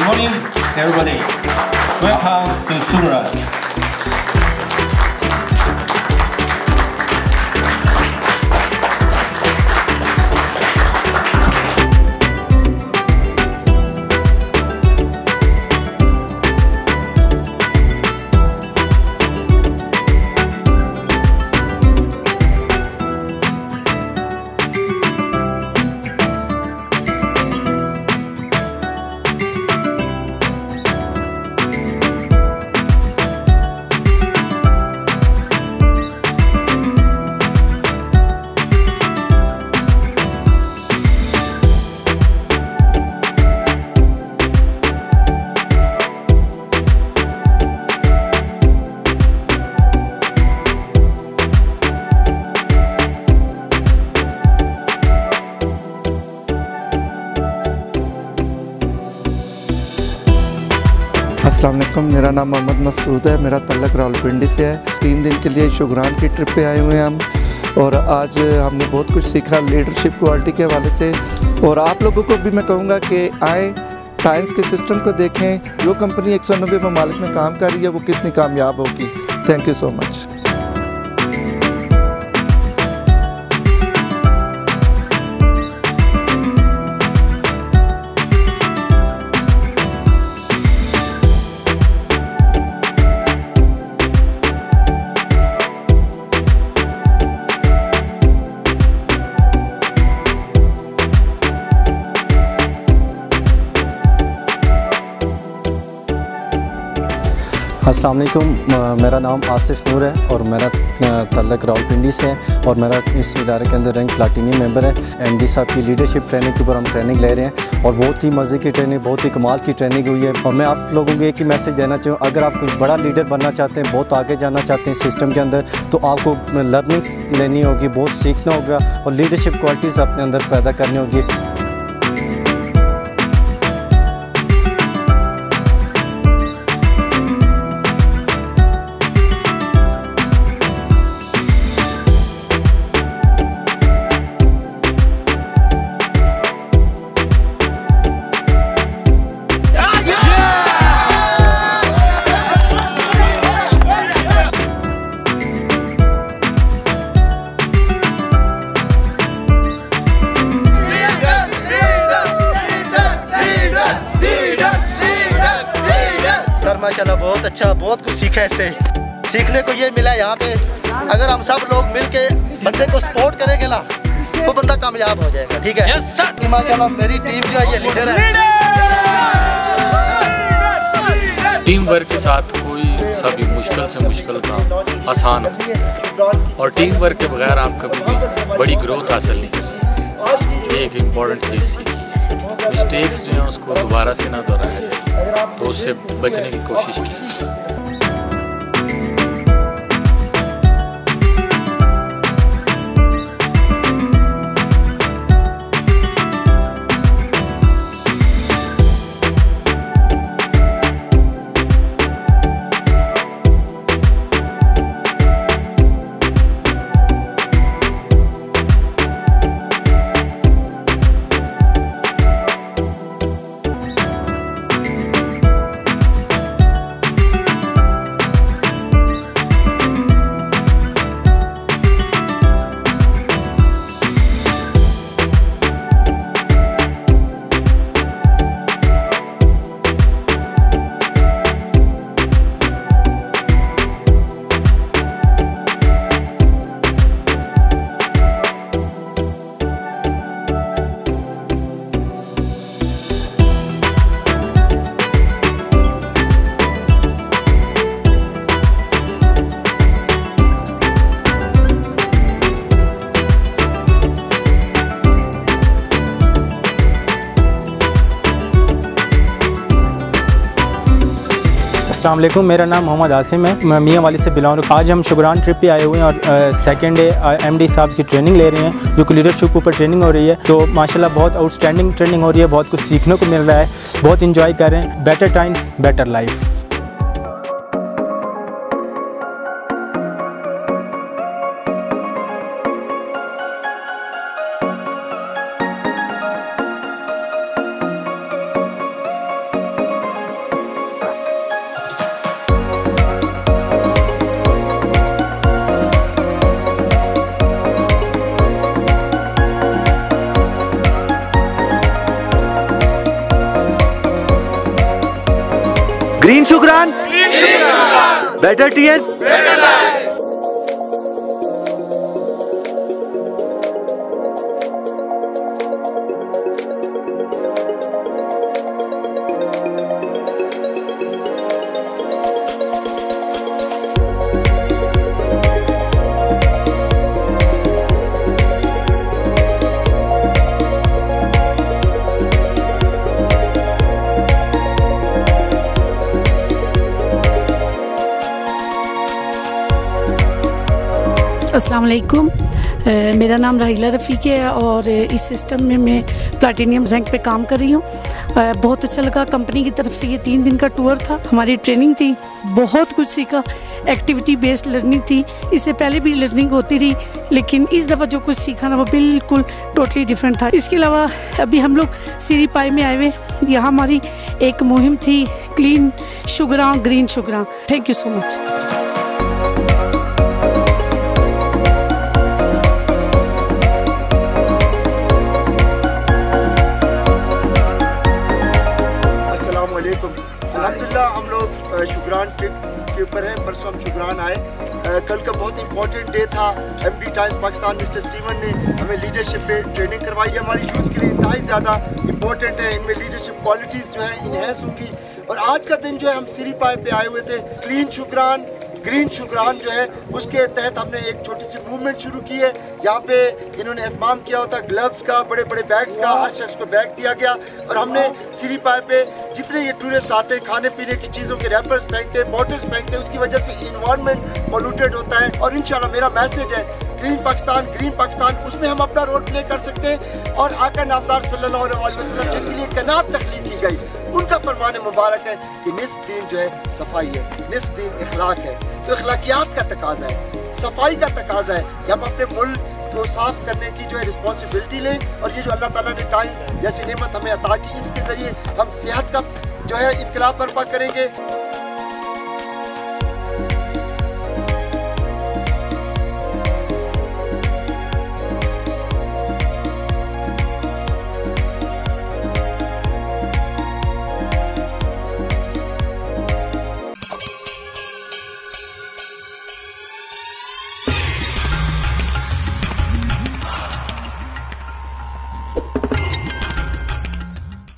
Good morning, everybody. Welcome to Surat. अस्सलाम वालेकुम, मेरा नाम मोहम्मद मसूद है। मेरा तल्लक रावलपिंडी से है। 3 दिन के लिए शुगरान की ट्रिप पे आए हुए हैं हम, और आज हमने बहुत कुछ सीखा लीडरशिप क्वालिटी के हवाले से। और आप लोगों को भी मैं कहूँगा कि आए, टाइम्स के सिस्टम को देखें। जो कंपनी 190 ममालिक में काम कर रही है वो कितनी कामयाब होगी। Thank you so much. अस्सलाम वालेकुम, मेरा नाम आसिफ नूर है और मेरा तल्लक रावलपिंडी से है और मेरा इस इदारे के अंदर रैंक प्लाटिनियम मेंबर है। एमडी साहब की लीडरशिप ट्रेनिंग के ऊपर हम ट्रेनिंग ले रहे हैं और बहुत ही मज़े की ट्रेनिंग, बहुत ही कमाल की ट्रेनिंग हुई है। और मैं आप लोगों को एक ही मैसेज देना चाहूँ, अगर आप कुछ बड़ा लीडर बनना चाहते हैं, बहुत आगे जाना चाहते हैं सिस्टम के अंदर, तो आपको लर्निंग्स लेनी होगी, बहुत सीखना होगा और लीडरशिप क्वालिटीज़ अपने अंदर पैदा करनी होगी। माशाल्लाह बहुत अच्छा, बहुत कुछ सीखा है इससे। सीखने को ये मिला यहाँ पे, अगर हम सब लोग मिल के बंदे को सपोर्ट करेंगे ना, वो बंदा कामयाब हो जाएगा। ठीक है? Yes sir. माशाल्लाह मेरी टीम जो है ये लीडर है। टीम वर्क के साथ कोई सा भी मुश्किल से मुश्किल काम आसान होता है और टीम वर्क के बगैर आप कभी भी बड़ी ग्रोथ हासिल नहीं कर सकते। ये एक इम्पॉर्टेंट चीज़ सीखी है। मिस्टेक्स जो हैं उसको दोबारा से ना दोहराया जाए, तो उससे बचने की कोशिश की। अस्सलाम वालेकुम, मेरा नाम मोहम्मद आसिम है। मैं मियाँ वाली से बिलोंग। आज हम शुगरान ट्रिप पे आए हुए हैं और सेकंड डे एमडी साहब की ट्रेनिंग ले रहे हैं, जो कि लीडरशिप के ऊपर ट्रेनिंग हो रही है। तो माशाल्लाह बहुत आउटस्टैंडिंग ट्रेनिंग हो रही है, बहुत कुछ सीखने को मिल रहा है, बहुत इंजॉय कर रहे हैं। Better times better life. Better times better life. अस्सलाम वालेकुम, मेरा नाम राहिला रफ़ीक है और इस सिस्टम में मैं प्लैटिनियम रैंक पे काम कर रही हूँ। बहुत अच्छा लगा। कंपनी की तरफ से ये 3 दिन का टूर था, हमारी ट्रेनिंग थी, बहुत कुछ सीखा। एक्टिविटी बेस्ड लर्निंग थी। इससे पहले भी लर्निंग होती रही, लेकिन इस दफ़ा जो कुछ सीखा ना वो बिल्कुल टोटली डिफरेंट था। इसके अलावा अभी हम लोग सीरी पाई में आए हुए, यहाँ हमारी एक मुहिम थी clean Shugran green Shugran. Thank you so much. अल्हम्दुलिल्लाह हम लोग शुगरान ट्रिप के ऊपर हैं। परसों हम शुगरान आए। कल का बहुत इंपॉर्टेंट डे था। MD times Pakistan mister Steven ने हमें लीडरशिप पे ट्रेनिंग करवाई है। हमारी यूथ के लिए इंतहाई ज़्यादा इंपॉर्टेंट है। इनमें लीडरशिप क्वालिटीज़ जो है इन्हेंस होंगी। और आज का दिन जो है हम सीरी पाई पे आए हुए थे। क्लीन शुगरान ग्रीन शुगरान जो है उसके तहत हमने एक छोटी सी मूवमेंट शुरू की है। यहाँ पे इन्होंने एहतमाम किया होता ग्लव्स का, बड़े बड़े बैग्स का, हर शख्स को बैग दिया गया। और हमने सीरी पाई पे जितने ये टूरिस्ट आते हैं, खाने पीने की चीज़ों के रैपर्स फेंकते हैं, बॉटल्स फेंकते हैं, उसकी वजह से इन्वायरमेंट पोल्यूटेड होता है। और इंशाल्लाह मेरा मैसेज है क्लीन पाकिस्तान ग्रीन पाकिस्तान, उसमें हम अपना रोल प्ले कर सकते हैं। और आका नामदार सल्लल्लाहु अलैहि वसल्लम जिनके लिए कायनात तख्लीक की गई, उनका फरमान मुबारक है कि निस्फ दीन जो है सफाई है, निस्फ दीन इखलाक है। तो इखलाकियात का तकाजा है, सफाई का तकाजा है कि हम अपने मुल्क को साफ करने की जो है रिस्पॉन्सिबिलिटी लें। और ये जो अल्लाह ताला ने टाइम्स जैसी नेमत हमें अता की, इसके ज़रिए हम सेहत का जो है इनकलाब बर्पा करेंगे।